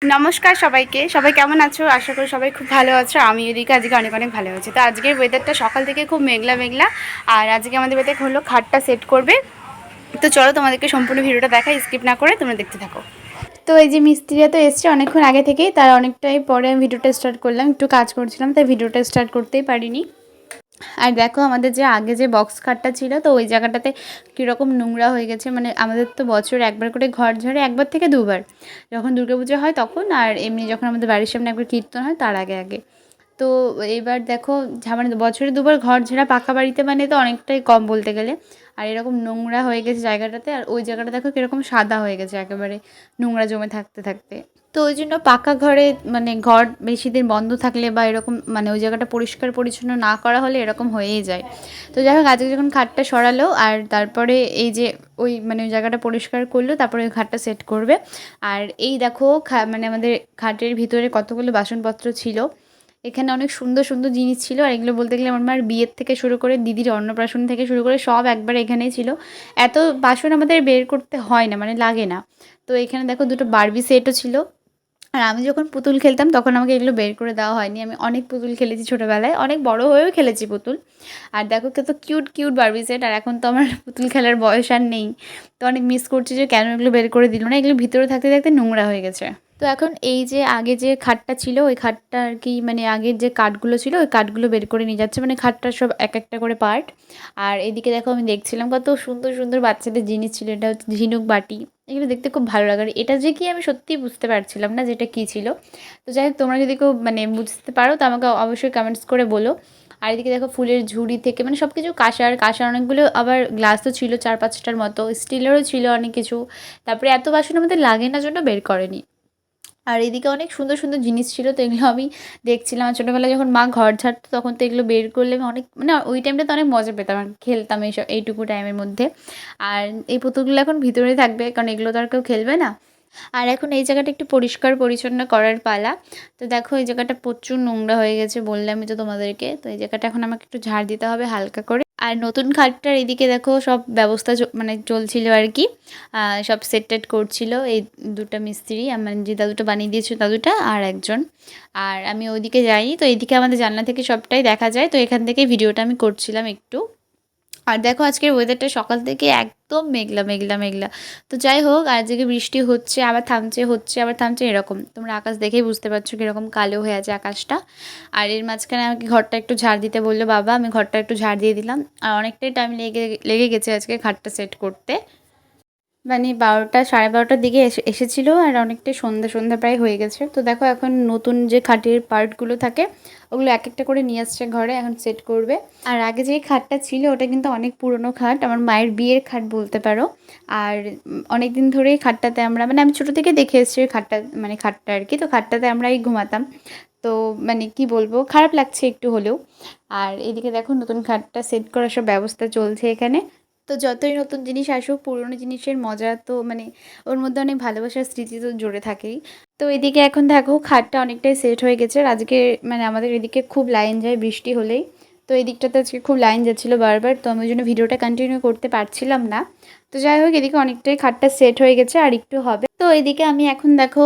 নমস্কার সবাইকে। সবাই কেমন আছো? আশা করি সবাই খুব ভালো আছো। আমি এদিকে আজকে অনেক অনেক ভালো আছি। তো আজকের ওয়েদারটা সকাল থেকে খুব মেঘলা মেঘলা। আর আজকে আমাদের বাড়িতে হলো খাটটা সেট করবে। তো চলো তোমাদেরকে সম্পূর্ণ ভিডিওটা দেখাই, স্কিপ না করে তোমরা দেখতে থাকো। তো এই যে মিস্ত্রিরা তো এসছে অনেকক্ষণ আগে থেকেই, তার অনেকটাই পরে আমি ভিডিওটা স্টার্ট করলাম। একটু কাজ করছিলাম তাই ভিডিওটা স্টার্ট করতেই পারিনি। আর দেখো আমাদের যে আগে যে বক্স খাটটা ছিল, তো ওই জায়গাটাতে কীরকম নোংরা হয়ে গেছে। মানে আমাদের তো বছরে একবার করে ঘর ঝাড়ে, একবার থেকে দুবার, যখন দুর্গাপুজো হয় তখন, আর এমনি যখন আমাদের বাড়ির সামনে একবার কীর্তন হয় তার আগে আগে। তো এবার দেখো মানে বছরে দুবার ঘর ঝাড়া পাকা বাড়িতে মানে তো অনেকটাই কম বলতে গেলে। আর এরকম নোংরা হয়ে গেছে জায়গাটাতে, আর ওই জায়গাটা দেখো কীরকম সাদা হয়ে গেছে একেবারে নোংরা জমে থাকতে থাকতে। তো ওই জন্য পাকা ঘরে মানে ঘর বেশি দিন বন্ধ থাকলে বা এরকম মানে ওই জায়গাটা পরিষ্কার পরিচ্ছন্ন না করা হলে এরকম হয়েই যায়। তো যাই হোক আজকে যখন খাটটা সরালো আর তারপরে এই যে ওই মানে ওই জায়গাটা পরিষ্কার করলো, তারপরে ওই খাটটা সেট করবে। আর এই দেখো মানে আমাদের খাটের ভিতরে কতগুলো বাসনপত্র ছিল। এখানে অনেক সুন্দর সুন্দর জিনিস ছিল, আর এগুলো বলতে গেলে আমার মার বিয়ের থেকে শুরু করে দিদির অন্নপ্রাশন থেকে শুরু করে সব একবার এখানেই ছিল। এত বাসন আমাদের বের করতে হয় না, মানে লাগে না। তো এখানে দেখো দুটো বারবি সেটও ছিল। আর আমি যখন পুতুল খেলতাম তখন আমাকে এগুলো বের করে দেওয়া হয়নি। আমি অনেক পুতুল খেলেছি ছোটোবেলায়, অনেক বড় হয়েও খেলেছি পুতুল। আর দেখো কত কিউট কিউট বারবি সেট। আর এখন তো আমার পুতুল খেলার বয়স আর নেই। তো অনেক মিস করছি যে কেন এগুলো বের করে দিল না, এগুলো ভিতরে থাকতে থাকতে নোংরা হয়ে গেছে। তো এখন এই যে আগে যে খাটটা ছিল ওই খাটটা আর কি, মানে আগের যে কাঠগুলো ছিল ওই কাঠগুলো বের করে নিয়ে যাচ্ছে, মানে খাটটার সব এক একটা করে পার্ট। আর এদিকে দেখো আমি দেখছিলাম কত সুন্দর সুন্দর বাচ্চাদের জিনিস ছিল। এটা হচ্ছে ঝিনুক বাটি, এগুলো দেখতে খুব ভালো লাগে। আর এটা যে কি আমি সত্যিই বুঝতে পারছিলাম না যে এটা কী ছিল। তো যাই হোক তোমরা যদি কেউ মানে বুঝতে পারো তো আমাকে অবশ্যই কমেন্টস করে বলো। আর এদিকে দেখো ফুলের ঝুড়ি থেকে মানে সব কিছু, কাঁসার কাঁসার অনেকগুলো, আবার গ্লাসও ছিল 4-5টার মতো, স্টিলেরও ছিল অনেক কিছু। তারপরে এত বাসন আমাদের লাগে না জন্য বের করেনি। আর এদিকে অনেক সুন্দর সুন্দর জিনিস ছিল, তো এগুলো আমি দেখছিলাম। আর ছোটোবেলায় যখন মা ঘর ঝাড়তো তখন তো এগুলো বের করলে আমি অনেক মানে ওই টাইমটাতে অনেক মজা পেতাম আর খেলতাম এইসব এইটুকু টাইমের মধ্যে। আর এই পুতুলগুলো এখন ভিতরেই থাকবে, কারণ এগুলো তো আর কেউ খেলবে না। আর এখন এই জায়গাটা একটু পরিষ্কার পরিচ্ছন্ন করার পালা। তো দেখো এই জায়গাটা প্রচুর নোংরা হয়ে গেছে, বললামই তো তোমাদেরকে। তো এই জায়গাটা এখন আমাকে একটু ঝাড় দিতে হবে হালকা করে। আর নতুন খাটটার এদিকে দেখো সব ব্যবস্থা মানে চলছিল আর কি। সব সেট টেট করছিল এই দুটো মিস্ত্রি, আমার যে দাদুটা বানিয়ে দিয়েছিল দাদুটা আর একজন। আর আমি ওইদিকে যাইনি, তো এইদিকে আমাদের জানলা থেকে সবটাই দেখা যায়, তো এখান থেকে ভিডিওটা আমি করছিলাম একটু। আর দেখো আজকের ওয়েদারটা সকাল থেকে একদম মেঘলা মেঘলা মেঘলা। তো যাই হোক আজকে বৃষ্টি হচ্ছে আবার থামছে, হচ্ছে আবার থামছে, এরকম তোমরা আকাশ দেখেই বুঝতে পারছো কীরকম কালো হয়ে আছে আকাশটা। আর এর মাঝখানে আমাকে ঘরটা একটু ঝাড় দিতে বললো বাবা, আমি ঘরটা একটু ঝাড় দিয়ে দিলাম। আর অনেকটাই টাইম লেগে গেছে আজকে খাটটা সেট করতে। মানে 12টা 12:30টার দিকে এসেছিলো, আর অনেকটাই সন্ধ্যা সন্ধ্যা প্রায় হয়ে গেছে। তো দেখো এখন নতুন যে খাটের পার্টগুলো থাকে ওগুলো এক একটা করে নিয়ে আসছে ঘরে, এখন সেট করবে। আর আগে যে খাটটা ছিল ওটা কিন্তু অনেক পুরনো খাট, আমার মায়ের বিয়ের খাট বলতে পারো। আর অনেক দিন ধরেই খাটটাতে আমরা মানে আমি ছোটো থেকে দেখে এসেছি ওই খাটটা, মানে খাটটা আর কি। তো খাটটাতে আমরাই ঘুমাতাম। তো মানে কি বলবো, খারাপ লাগছে একটু হলেও। আর এদিকে দেখো নতুন খাটটা সেট করার সব ব্যবস্থা চলছে এখানে। তো যতই নতুন জিনিস আসুক পুরনো জিনিসের মজা তো মানে ওর মধ্যে অনেক ভালোবাসার স্মৃতি তো জুড়ে থাকেই। তো এদিকে এখন দেখো খাটটা অনেকটাই সেট হয়ে গেছে। আর আজকে মানে আমাদের এদিকে খুব লাইন যায় বৃষ্টি হলেই। তো এই দিকটাতে আজকে খুব লাইন যাচ্ছিলো বারবার, তো আমি ওই জন্য ভিডিওটা কন্টিনিউ করতে পারছিলাম না। তো যাই হোক এদিকে অনেকটাই খাটটা সেট হয়ে গেছে, আর একটু হবে। তো এদিকে আমি এখন দেখো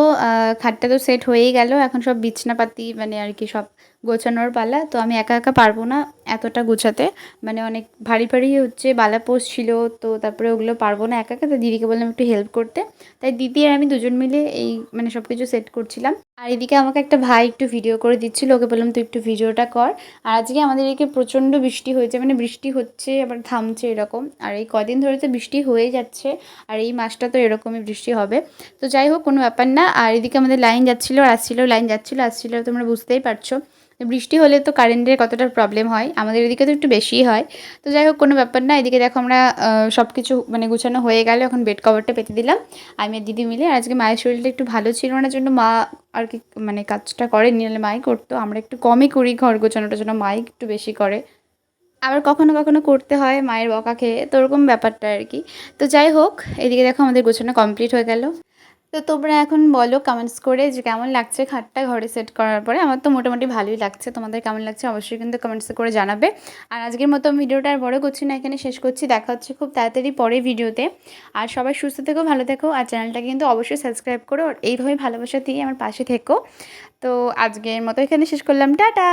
খাটটা তো সেট হয়েই গেল, এখন সব বিছনাপাতি মানে আর কি সব গোছানোর পালা। তো আমি একা একা পারবো না এতটা গোছাতে, মানে অনেক ভারী ভারী হচ্ছে, বালাপোষ ছিল। তো তারপরে ওগুলো পারবো না একা একা, তো দিদিকে বললাম একটু হেল্প করতে। তাই দিদি আর আমি দুজন মিলে এই মানে সব কিছু সেট করছিলাম। আর এদিকে আমাকে একটা ভাই একটু ভিডিও করে দিচ্ছিলো, ওকে বললাম তুই একটু ভিডিওটা কর। আর আজকে আমাদের এদিকে প্রচণ্ড বৃষ্টি হয়েছে, মানে বৃষ্টি হচ্ছে আবার থামছে এরকম। আর এই কদিন ধরে তো বৃষ্টি হয়ে যাচ্ছে, আর এই মাসটা তো এরকমই বৃষ্টি হবে। তো যাই হোক কোনো ব্যাপার না। আর এদিকে আমাদের লাইন যাচ্ছিলো আর আসছিলো, লাইন যাচ্ছিলো আসছিলো, তোমরা বুঝতেই পারছো বৃষ্টি হলে তো কারেন্টের কতটা প্রবলেম হয়, আমাদের এদিকে তো একটু বেশিই হয়। তো যাই হোক কোনো ব্যাপার না। এদিকে দেখো আমরা সব কিছু মানে গুছানো হয়ে গেল, এখন বেড কভারটা পেতে দিলাম আমি আর দিদি মিলে। আর আজকে মায়ের শরীরটা একটু ভালো ছিল না জন্য মা আর কি মানে কাজটা করেনি, নাহলে মাই করতো। আমরা একটু কমই করি ঘর গোছানোটার জন্য, মাই একটু বেশি করে। আবার কখনো কখনো করতে হয় মায়ের বকা খেয়ে, তো ওরকম ব্যাপারটা আর কি। তো যাই হোক এদিকে দেখো আমাদের গোছানো কমপ্লিট হয়ে গেল। তো তোমরা এখন বলো কমেন্টস করে যে কেমন লাগছে খাটটা ঘরে সেট করার পরে। আমার তো মোটামুটি ভালোই লাগছে, তোমাদের কেমন লাগছে অবশ্যই কিন্তু কমেন্টসে করে জানাবে। আর আজকের মতো ভিডিওটা আর বড় করছি না, এখানে শেষ করছি। দেখা হচ্ছে খুব তাড়াতাড়ি পরে ভিডিওতে। আর সবাই সুস্থ থেকো, ভালো থেকো, আর চ্যানেলটাকে কিন্তু অবশ্যই সাবস্ক্রাইব করো, আর এইভাবে ভালোবাসা দিয়ে আমার পাশে থেকো। তো আজকের মতো এখানে শেষ করলাম, টাটা।